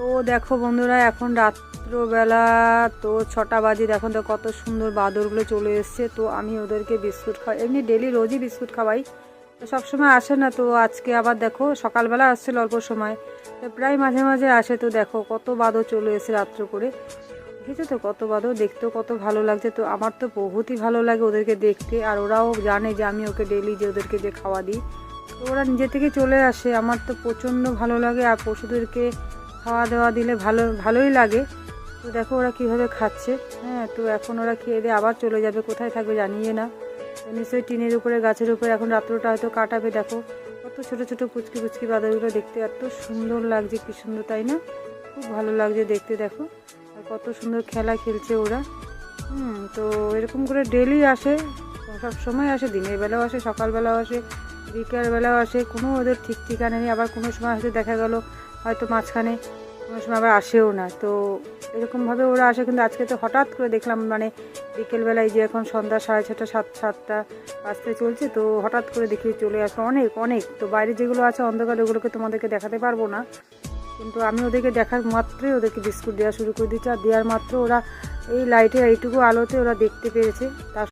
তো দেখো বন্ধুরা, এখন রাত্রবেলা তো 6টা বাজে। দেখো তো কত সুন্দর বাদরগুলো চলে এসছে। তো আমি ওদেরকে বিস্কুট খাওয়াই, এমনি ডেলি রোজই বিস্কুট খাওয়াই, তো সবসময় আসে না। তো আজকে আবার দেখো সকালবেলা আসছিল অল্প সময়, তো প্রায় মাঝে মাঝে আসে। তো দেখো কত বাদর চলে এসে রাত্র করে, দেখেছো তো কত বাদর, দেখতেও কত ভালো লাগছে। তো আমার তো বহুতই ভালো লাগে ওদেরকে দেখতে, আর ওরাও জানে যে আমি ওকে ডেলি যে ওদেরকে যে খাওয়া দিই, তো ওরা নিজে থেকে চলে আসে। আমার তো প্রচণ্ড ভালো লাগে, আর পশুদেরকে খাওয়া দাওয়া দিলে ভালোই লাগে। তো দেখো ওরা কীভাবে খাচ্ছে। হ্যাঁ, তো এখন ওরা খেয়ে দিয়ে আবার চলে যাবে, কোথায় থাকবে জানিয়ে না। তো নিশ্চয়ই টিনের উপরে গাছের উপরে এখন রাত্রটা হয়তো কাটাবে। দেখো কত ছোটো ছোটো পুচকি পুচকি বাদরগুলো, দেখতে এত সুন্দর লাগছে, কী সুন্দর তাই না? খুব ভালো লাগছে দেখতে। দেখো আর কত সুন্দর খেলা খেলছে ওরা। তো এরকম করে ডেলি আসে, সব সময় আসে, দিনের বেলাও আসে, সকালবেলাও আসে, বিকেলবেলাও আসে, কোনো ওদের ঠিক ঠিকানা নেই। আবার কোনো সময় হয়তো দেখা গেল হয়তো মাঝখানে কোনো সময় আবার আসেও না। তো এরকমভাবে ওরা আসে, কিন্তু আজকে তো হঠাৎ করে দেখলাম, মানে বিকেলবেলায় যে এখন সন্ধ্যা 6:30 7টা বাজতে চলছে, তো হঠাৎ করে দেখি চলে আসলো অনেক অনেক। তো বাইরে যেগুলো আছে অন্ধকার, ওগুলোকে তোমাদেরকে দেখাতে পারবো না, কিন্তু আমি ওদেরকে দেখার মাত্রই ওদেরকে বিস্কুট দেওয়া শুরু করে দিচ্ছি। আর দেওয়ার মাত্র ওরা এই লাইটের এইটুকু আলোতে ওরা দেখতে পেরেছে। তার